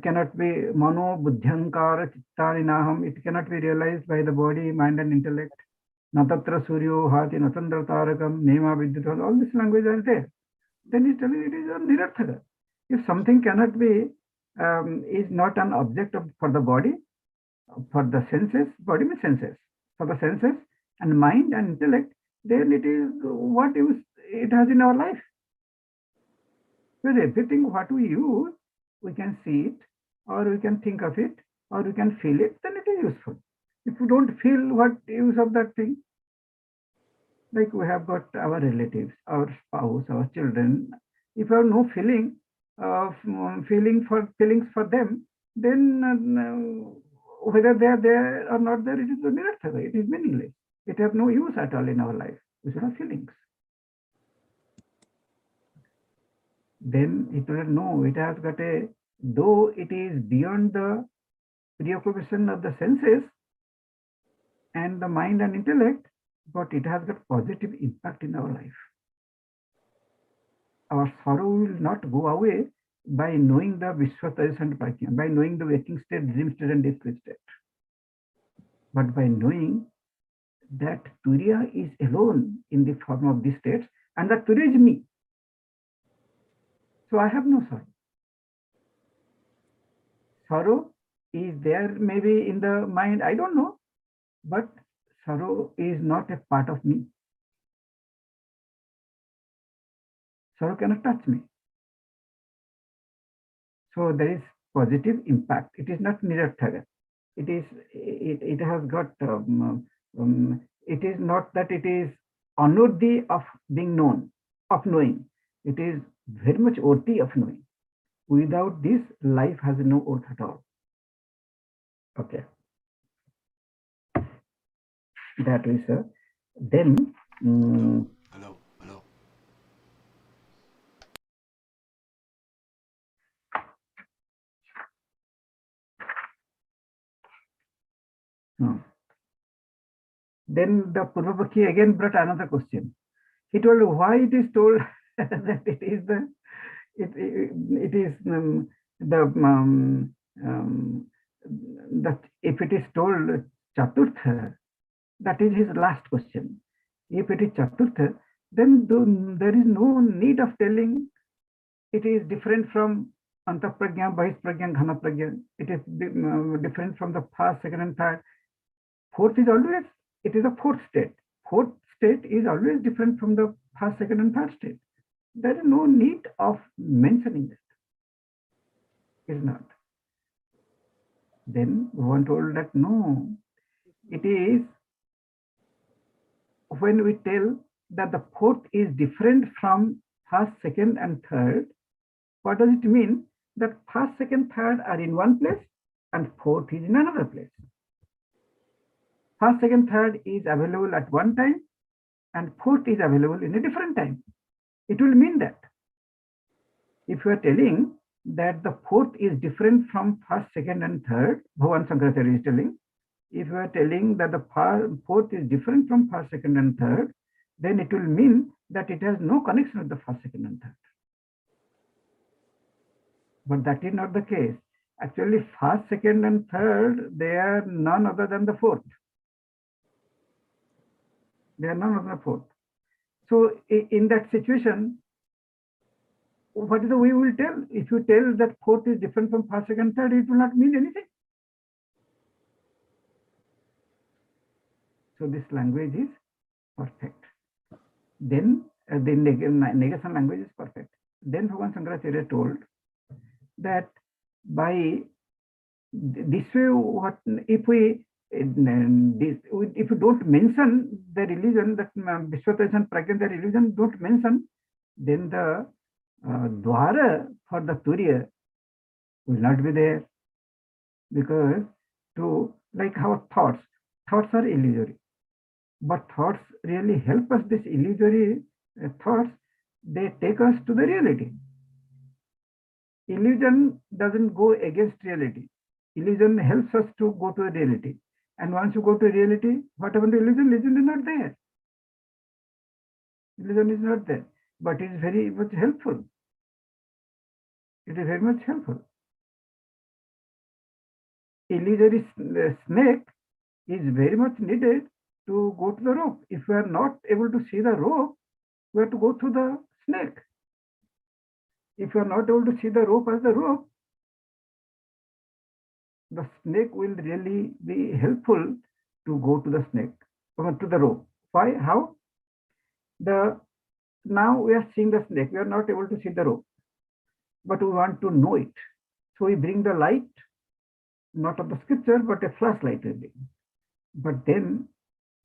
Speaker 1: cannot be mano buddhyankara chittani naham. It cannot be realized by the body, mind and intellect. Natatra suryo hati natandra tarakam nema vidyut. All this language are there. Then he's telling it is a nirarthaka. If something cannot be, is not an object for the body, For the senses, body means senses. For the senses and mind and intellect, then it is what use it has in our life. Because everything what we use, we can see it, or we can think of it, or we can feel it, then it is useful. If you don't feel what use of that thing, like we have got our relatives, our spouse, our children, if you have no feeling of feelings for them, then whether they are there or not there, it is nirarthaka, it is meaningless. It has no use at all in our life. We should have feelings. Then it will know it has got a, though it is beyond the preoccupation of the senses and the mind and intellect, but it has got positive impact in our life. Our sorrow will not go away by knowing the Vishwatajas and Prajna, by knowing the waking state, dream state, and discrete state. But by knowing that Turiya is alone in the form of these states, and that Turiya is me. So I have no sorrow. Sorrow is there maybe in the mind, I don't know, but sorrow is not a part of me. Sorrow cannot touch me. So there is positive impact. It is not nirarthaka. It has got, it is not that it is unworthy of being known, of knowing. It is very much worthy of knowing. Without this, life has no worth at all. Okay. That is, then.
Speaker 10: Hello.
Speaker 1: Then the Purvapakshi again brought another question. He told why it is told that it is the that if it is told Chaturtha, that is his last question. If it is Chaturtha, then there is no need of telling it is different from Antaprajna, Bahisprajna, Ghana Prajna. It is different from the first, second, and third. Fourth is always, it is a fourth state. Fourth state is always different from the first, second, and third state. There is no need of mentioning that. It is not. Then one told that no, it is when we tell that the fourth is different from first, second, and third. What does it mean? That first, second, third are in one place and fourth is in another place. First, second, third is available at one time and fourth is available in a different time. It will mean that if you are telling that the fourth is different from first, second, and third, Bhavan Shankaracharya is telling, if you are telling that the fourth is different from first, second, and third, then it will mean that it has no connection with the first, second, and third. But that is not the case. Actually, first, second, and third, they are none other than the fourth. They are none other than the fourth. So in that situation, what is the way we will tell? If you tell that fourth is different from first, second, third, it will not mean anything. So this language is perfect. Then the negation language is perfect. Then Bhagavan Shankaracharya told that by this way, what if we don't mention the religion, that Vishwatajas and Prajna, the religion, don't mention, then the dwara for the Turiya will not be there, because like our thoughts are illusory, but thoughts really help us. This illusory thoughts, they take us to the reality. Illusion doesn't go against reality. Illusion helps us to go to reality. And once you go to reality, what happened to illusion? Illusion is not there. Illusion is not there, but it is very much helpful. It is very much helpful. Illusory snake is very much needed to go to the rope. If we are not able to see the rope, we have to go through the snake. If you are not able to see the rope as the rope, the snake will really be helpful to go to the snake, to the rope. Why? How? Now we are seeing the snake. We are not able to see the rope, but we want to know it. So we bring the light, not of the scripture, but a flashlight we bring. But then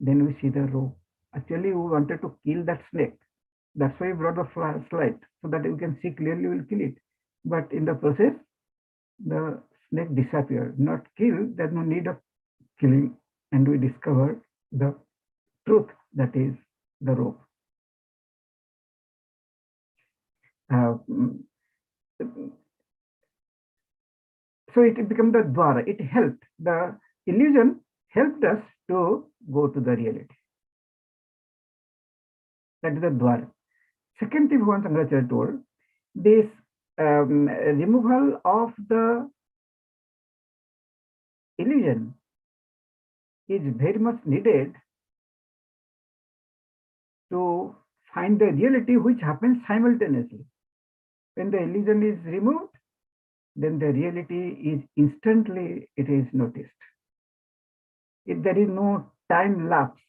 Speaker 1: we see the rope. Actually, we wanted to kill that snake. That's why we brought the flashlight, so that we can see clearly, we'll kill it. But in the process, the snake disappeared, not killed. There's no need of killing. And we discovered the truth, that is the rope. So it became the dwara. It helped. The illusion helped us to go to the reality. That is the dwara. Second thing Bhagavan Shankaracharya told, this removal of the illusion is very much needed to find the reality, which happens simultaneously. When the illusion is removed, then the reality is instantly, it is noticed. If there is no time lapse,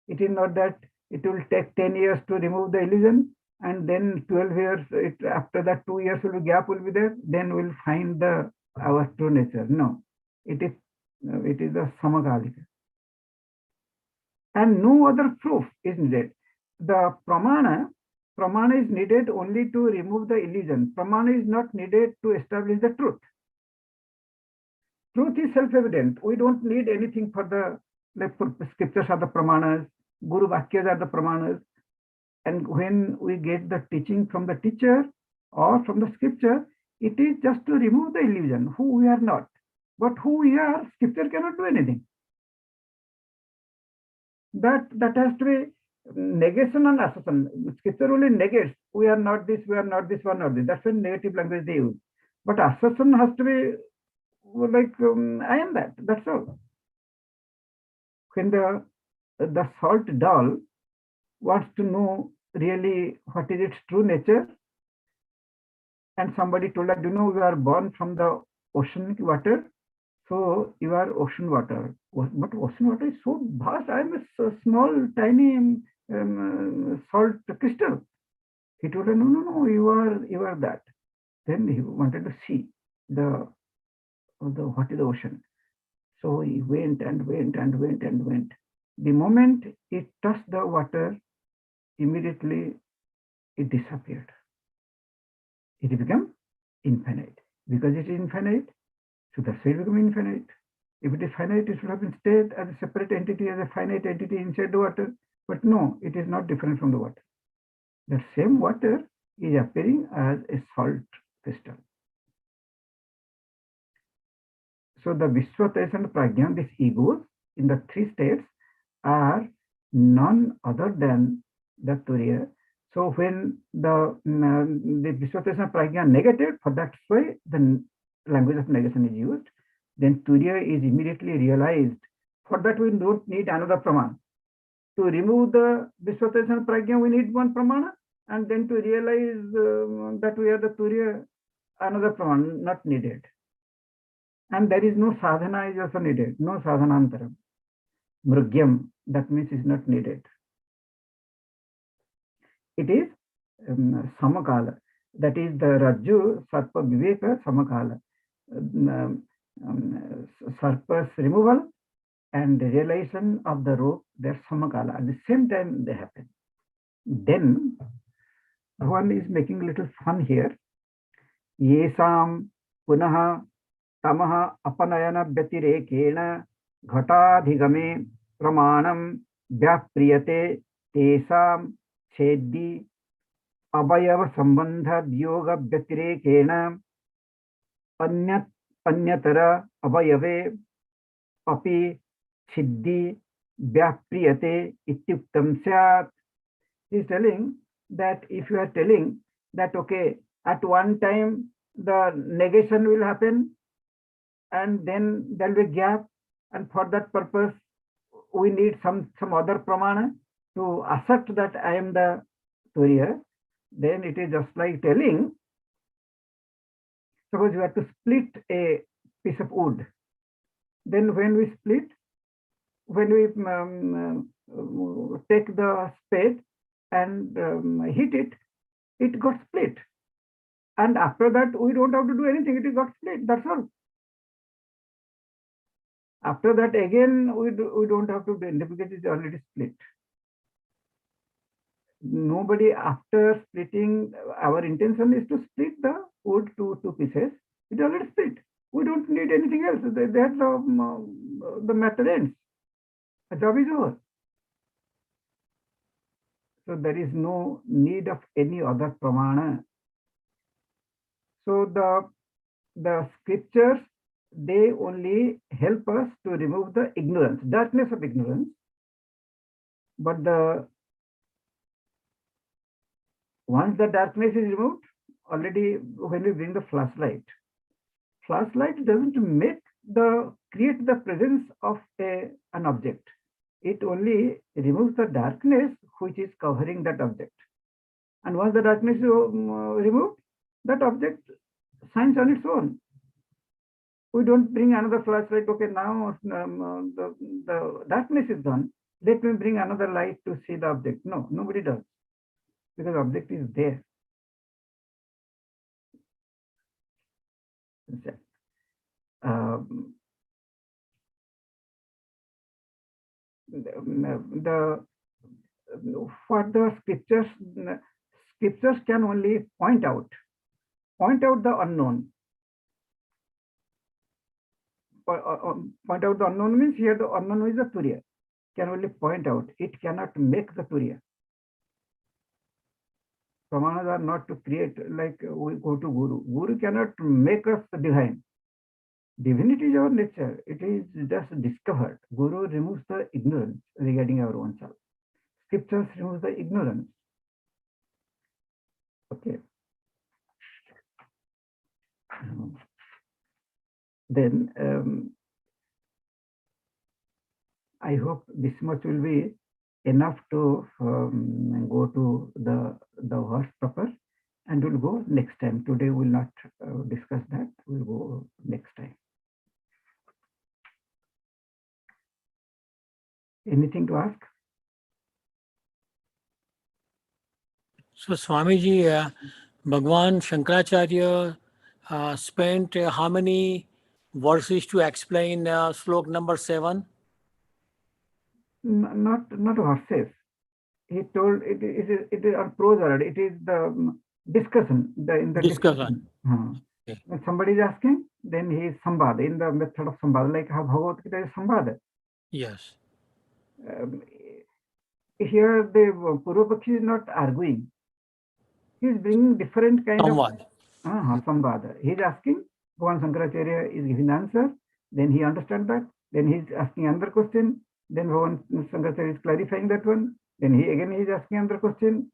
Speaker 1: it is not that it will take 10 years to remove the illusion, and then 12 years, after that 2 years will be gap will be there, then we'll find our true nature. No, it is a samakalika. And no other proof is needed. The pramana is needed only to remove the illusion. Pramana is not needed to establish the truth. Truth is self-evident. We don't need anything for the, like scriptures are the pramanas, Guru Vakyas are the pramanas. And when we get the teaching from the teacher or from the scripture, it is just to remove the illusion, who we are not. But who we are, scripture cannot do anything. That has to be negation and assertion. Scripture only negates, we are not this, we are not this, we are not this. That's a negative language they use. But assertion has to be like, I am that, that's all. When the salt doll wants to know really what is its true nature, and somebody told her, you know, we are born from the ocean water, so you are ocean water. But ocean water is so vast. I am a small, tiny salt crystal. He told her, no, you are that. Then he wanted to see what is the ocean. So he went and went and went and went. The moment it touched the water, immediately it disappeared. It became infinite. Because it is infinite, so the soul become infinite. If it is finite, it should have been stayed as a separate entity, as a finite entity inside the water. But no, it is not different from the water. The same water is appearing as a salt crystal. So the Vishwatesh and Prajna, these egos in the three states, are none other than the Turiya. So when the Vishwatesh and Prajna negated, for that's why the language of negation is used, then Turiya is immediately realized. For that we don't need another pramana. To remove the Vishwatesh and Prajna, we need one pramana, and then to realize that we are the Turiya, another pramana, not needed. And there is no sadhana is also needed, no sadhanantaram. Mrugyam, that means is not needed. It is samakala. That is the Rajju, Sarpa Viveka, samakala. Sarpa's removal and the realization of the rope, they're samakala. At the same time they happen. Then one is making a little fun here. Yesam punaha tamaha apanayana vyatirekena ghatadhigame pramanam vyapriyate tesam chedi abhayava sambandha vyoga vyatirekena anyatara abhayave api chiddi vyapriyate ityuktam syat. He is telling that if you are telling that, okay, at one time the negation will happen and then there will be gap, and for that purpose we need some other pramana to assert that I am the Turiya, then it is just like telling, suppose you have to split a piece of wood. Then when we split, when we take the spade and hit it, it got split. And after that, we don't have to do anything. It got split. That's all. After that, again, we don't have to do anything because it's already split. Nobody, after splitting, our intention is to split the wood to two pieces. It already split. We don't need anything else. That's the matter ends. The job is over. So there is no need of any other pramana. So the scriptures, they only help us to remove the ignorance, darkness of ignorance. But once the darkness is removed, already when we bring the flashlight doesn't create the presence of an object. It only removes the darkness which is covering that object. And once the darkness is removed, that object shines on its own. We don't bring another flashlight. Okay, now the darkness is gone. Let me bring another light to see the object. No, nobody does, because the object is there. What the scriptures can only point out the unknown. Point out the unknown means here the unknown is the Turiya. Can only point out. It cannot make the Turiya. Pramanas are not to create, like we go to Guru. Guru cannot make us divine. Divinity is our nature. It is just discovered. Guru removes the ignorance regarding our own self. Scriptures removes the ignorance. Okay. Then I hope this much will be enough to go to the verse proper, and we'll go next time. Today we'll not discuss that. We'll go next time. Anything to ask?
Speaker 6: So Swamiji, Bhagwan Shankaracharya spent how many verses to explain slok number 7?
Speaker 1: Not verses. He told it is on prose already. It is the discussion. In the discussion. Okay. When somebody is asking, then he is sambad, in the method of sambad, like how Bhagavad Gita is sambad.
Speaker 6: Yes.
Speaker 1: Here the Purvapakshi is not arguing. He is bringing different kind of sambad. He is asking, Bhagavan Shankaracharya is giving answer, then he understands that, then he is asking another question, then Bhagavan Shankaracharya is clarifying that one, then he is asking another question.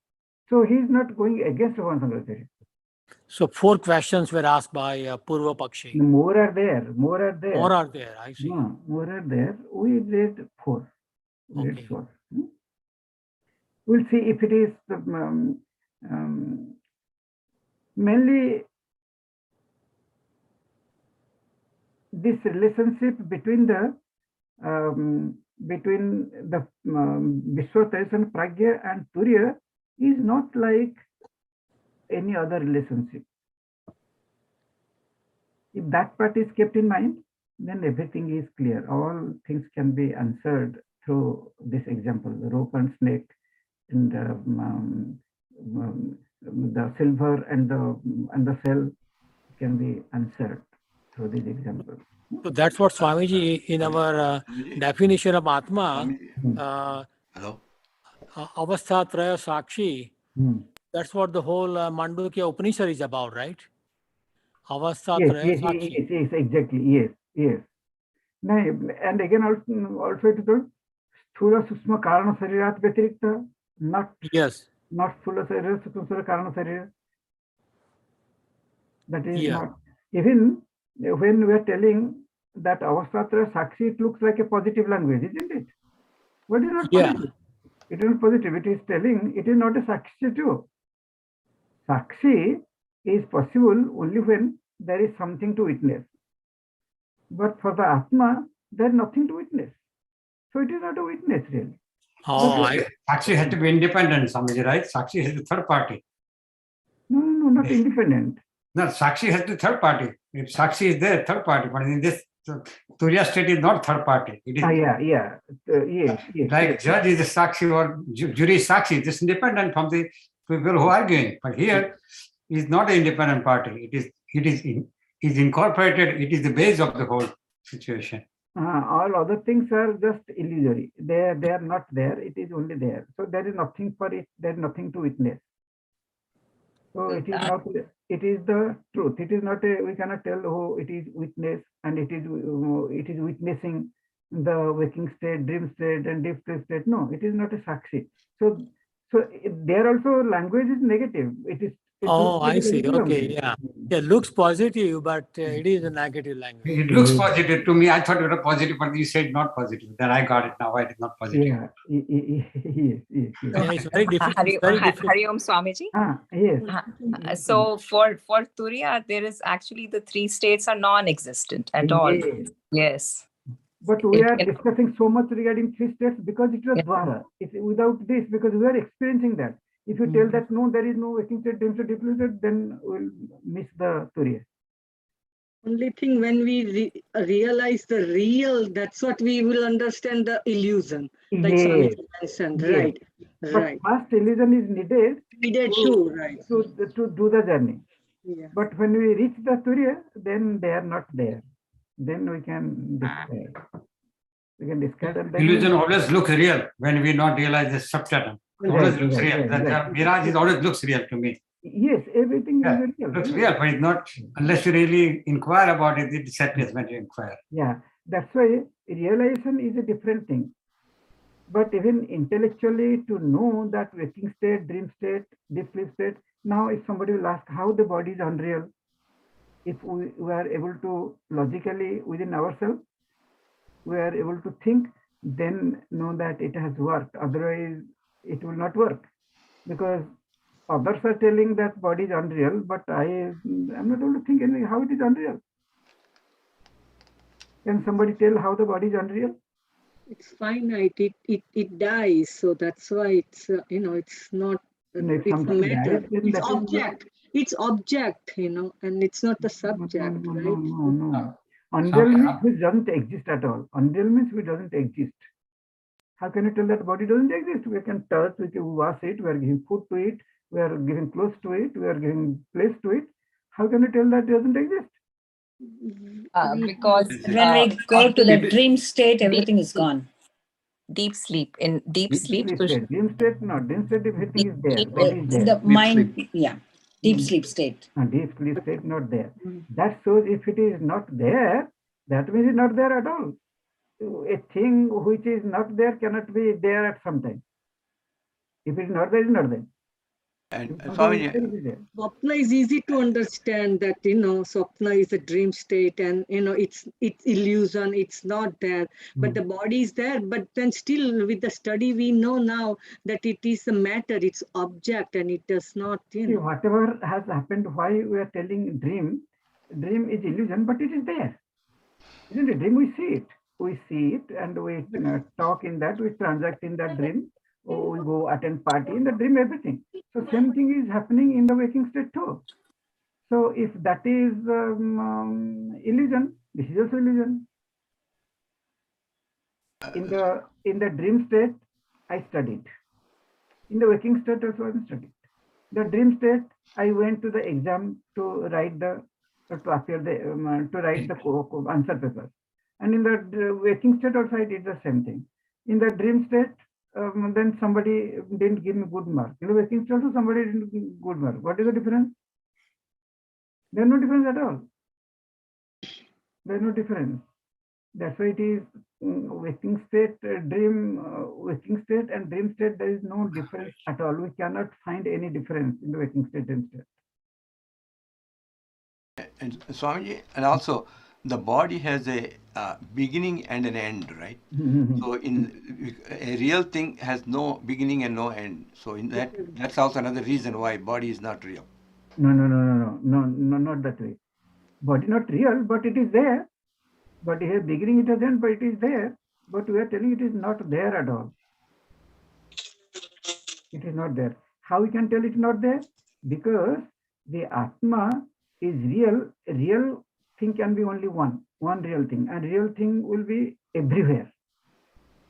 Speaker 1: So he is not going against Bhagavan Shankaracharya.
Speaker 6: So 4 questions were asked by Purvapakshi.
Speaker 1: More are there.
Speaker 6: I see.
Speaker 1: No, more are there. We read 4. We read 4. We'll see if it is mainly this relationship between the Vishwa, Tejas, Pragya and Turiya is not like any other relationship. If that part is kept in mind, then everything is clear. All things can be answered through this example, the rope and snake, and the silver and the cell can be answered through this example.
Speaker 6: So that's what Swamiji, in our definition of Atma, Avasthatraya Sakshi, that's what the whole Mandukya Upanishad is about, right? Avasthatraya Sakshi.
Speaker 1: Yes, exactly. Yes. No, and again also it is Sthula Sushma Karana Sarirat Vyatirikta, not Sthula Sarira, Sukha Karana Sarira. That is not. Even when we are telling that Avasthatraya Sakshi, it looks like a positive language, isn't it? But it is not positive. It is not positive. It is telling it is not a Sakshi too. Sakshi is possible only when there is something to witness. But for the Atma, there is nothing to witness. So it is not a witness really.
Speaker 6: Oh,
Speaker 2: Sakshi has to be independent, Swamiji, right? Sakshi has the third party.
Speaker 1: No, not independent.
Speaker 2: No, Sakshi has the third party. If Sakshi is there, third party. But in this Turiya state is not third party. It is
Speaker 1: Yes.
Speaker 2: like
Speaker 1: Yes.
Speaker 2: judge is a Sakshi or jury is Sakshi. It is independent from the people who are arguing. But here is not an independent party. It is incorporated. It is the base of the whole situation.
Speaker 1: All other things are just illusory. They are not there. It is only there. So there is nothing for it. There is nothing to witness. So it is not. It is the truth. It is not a. We cannot tell. Oh, it is witness, and it is witnessing the waking state, dream state, and deep sleep state. No, it is not a sakshi. So there also language is negative. It is.
Speaker 6: Oh, I see. Okay, yeah. Yeah, looks positive, but it is a negative language.
Speaker 2: It looks positive to me. I thought it was positive, but you said not positive. Then I got it now. Why it is not positive?
Speaker 1: Yeah. Yes.
Speaker 6: Yeah, it's very different.
Speaker 12: Hari Om Swamiji.
Speaker 1: Yes.
Speaker 12: So for Turiya, there is actually the three states are non-existent at all. Yes.
Speaker 1: But we are discussing so much regarding three states because it was Dwara. It's without this, because we are experiencing that. If you tell that no, there is no waking state, dream state, deep state, then we'll miss the Turiya.
Speaker 3: Only thing when we realize the real, that's what we will understand the illusion. Like Swami mentioned, right?
Speaker 1: But first illusion is needed.
Speaker 3: Too, right?
Speaker 1: To do the journey.
Speaker 3: Yeah.
Speaker 1: But when we reach the Turiya, then they are not there. Then we can discard. We can discard. And then
Speaker 2: illusion always looks real when we not realize the substratum. Always looks real. The mirage always looks real to me.
Speaker 1: Yes, everything is real.
Speaker 2: Looks real, but it's not unless you really inquire about it. It disappears when you inquire.
Speaker 1: Yeah, that's why realization is a different thing. But even intellectually, to know that waking state, dream state, deep sleep state. Now, if somebody will ask how the body is unreal, if we are able to logically within ourselves, we are able to think, then know that it has worked. Otherwise, it will not work, because others are telling that body is unreal, but I am not able to think anything how it is unreal. Can somebody tell how the body is unreal?
Speaker 3: It's finite. It dies. So that's why it's it's not. It's matter. It's object. It's object. And it's not the subject, right?
Speaker 1: No. Unreal means which doesn't exist at all. Unreal means which doesn't exist. How can you tell that body doesn't exist? We can touch, we can wash it, we are giving food to it, we are giving clothes to it, we are giving place to it. How can you tell that it doesn't exist?
Speaker 12: Because
Speaker 7: when we go to the dream state, everything is gone.
Speaker 12: Deep sleep. In deep sleep.
Speaker 1: Dream state, no. Dream state, everything is there. Body is there.
Speaker 7: The mind, deep sleep state.
Speaker 1: Deep sleep state, not there. That shows if it is not there, that means it's not there at all. A thing which is not there cannot be there at some time. If it is not there, it's not there.
Speaker 10: And Swamiji,
Speaker 3: Swapna is easy to understand that, Swapna is a dream state and, it's illusion, it's not there, but the body is there. But then still with the study, we know now that it is a matter, it's object, and it does not,
Speaker 1: See, whatever has happened, why we are telling dream is illusion, but it is there. Isn't it? Dream, we see it. We see it and we talk in that, we transact in that dream. We go attend party in the dream, everything. So same thing is happening in the waking state too. So if that is illusion, this is also illusion. In the dream state, I studied. In the waking state also I studied. The dream state, I went to the exam to write the answer paper. And in the waking state also I did the same thing. In the dream state, then somebody didn't give me good mark. In the waking state also somebody didn't give me good mark. What is the difference? There's no difference at all. There's no difference. That's why it is waking state, waking state and dream state, there is no difference at all. We cannot find any difference in the waking state and dream state.
Speaker 10: And Swamiji, and also the body has a beginning and an end, right? So in a real thing has no beginning and no end. So in that's also another reason why body is not real.
Speaker 1: No, not that way. Body not real, but it is there. But here beginning it has end, but it is there. But we are telling it is not there at all. It is not there. How we can tell it not there? Because the Atma is real. Real thing can be only one real thing, and real thing will be everywhere.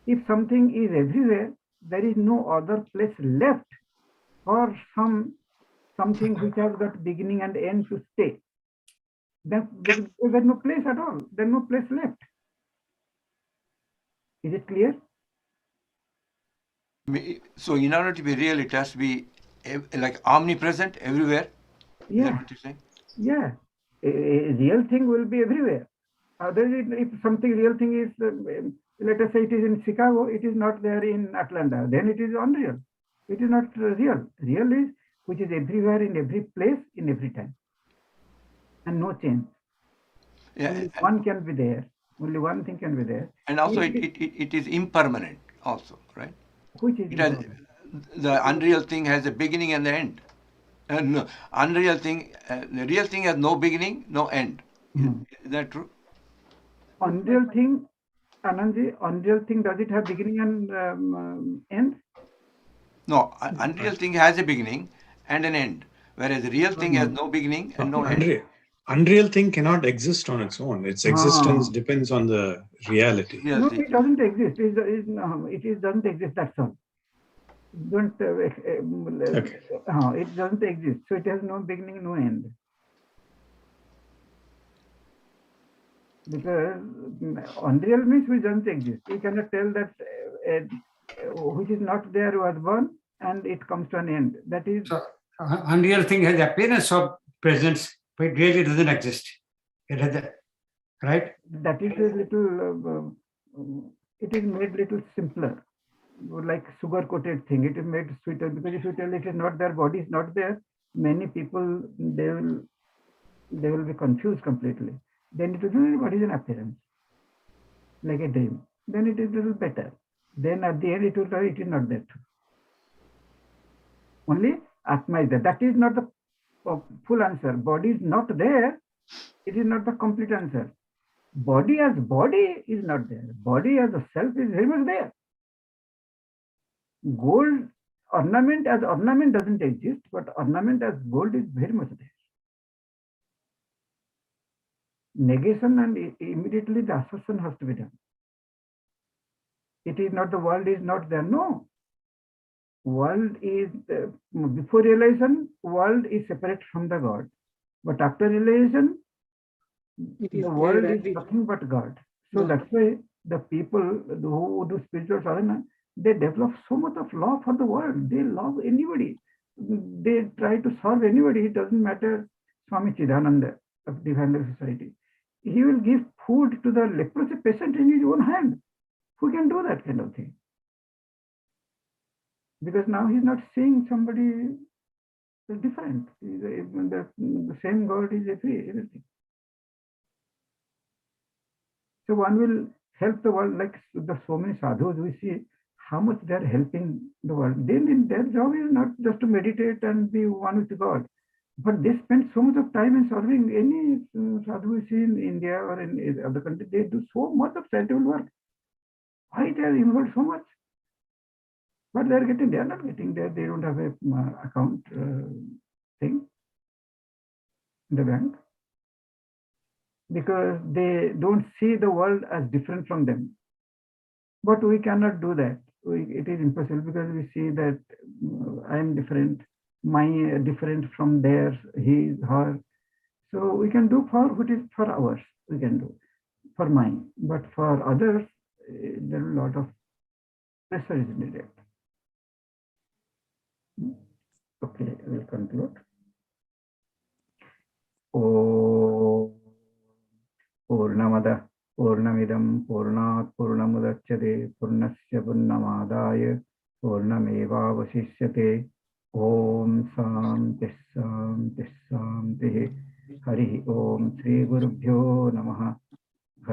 Speaker 1: If something is everywhere, there is no other place left for something which has got beginning and end to stay. Then there's no place at all. There's no place left. Is it clear?
Speaker 10: So in order to be real, it has to be like omnipresent everywhere.
Speaker 1: Yeah.
Speaker 10: Is that what you're saying?
Speaker 1: Yeah. A real thing will be everywhere. If something real thing is, let us say it is in Chicago, it is not there in Atlanta, then it is unreal. It is not real. Real is which is everywhere, in every place, in every time. And no change.
Speaker 10: Yeah.
Speaker 1: Only one can be there. Only one thing can be there.
Speaker 10: And also it is impermanent also, right?
Speaker 1: Which is
Speaker 10: the unreal thing has a beginning and the end. No, unreal thing, the real thing has no beginning, no end. Is that true?
Speaker 1: Unreal thing, Anandji, unreal thing, does it have beginning and end?
Speaker 10: No, unreal thing has a beginning and an end, whereas the real thing has no beginning and no end.
Speaker 4: Unreal thing cannot exist on its own. Its existence depends on the reality.
Speaker 1: No, it doesn't exist. It doesn't exist. That's all. It doesn't exist. So it has no beginning, no end. Because unreal means which doesn't exist. You cannot tell that which is not there was born and it comes to an end. That is.
Speaker 2: So, unreal thing has appearance of presence, but it really doesn't exist. It has right?
Speaker 1: That is a little, it is made little simpler, like sugar-coated thing. It is made sweeter, because if you tell it is not there, body is not there, many people, they will be confused completely. Then it will be, what is an appearance? Like a dream. Then it is a little better. Then at the end it will tell it is not there too. Only Atma is there. That is not the full answer. Body is not there. It is not the complete answer. Body as body is not there. Body as a self is very much there. Gold ornament as ornament doesn't exist, but ornament as gold is very much there. Negation and immediately the assertion has to be done. It is not the world is not there. No. World is, before realization, world is separate from the God. But after realization, the world is nothing but God. So that's why the people who do spiritual sadhana, they develop so much of love for the world. They love anybody. They try to serve anybody. It doesn't matter. Swami Sharanananda of Divine Life Society, he will give food to the leprosy patient in his own hand. Who can do that kind of thing? Because now he's not seeing somebody different. The same God is everything. So one will help the world, like the so many sadhus we see how much they are helping the world. Then their job is not just to meditate and be one with God, but they spend so much of time in serving. Any sadhu we see in India or in other countries, they do so much of charitable work. Why they are involved so much? But they are not getting there. They don't have a account thing in the bank, because they don't see the world as different from them. But we cannot do that. It is impossible, because we see that I am different, my different from theirs, his, her. So we can do for what is for ours, we can do for mine. But for others, there are a lot of pressure is needed. Okay, we'll conclude. Purnamada Purnamidam Purnat Purnamudachyate Purnasya Purnamadaya Purnamevavasishyate. Om Shanti Shanti Shanti. Hari Om Sri Gurubhyo Namaha.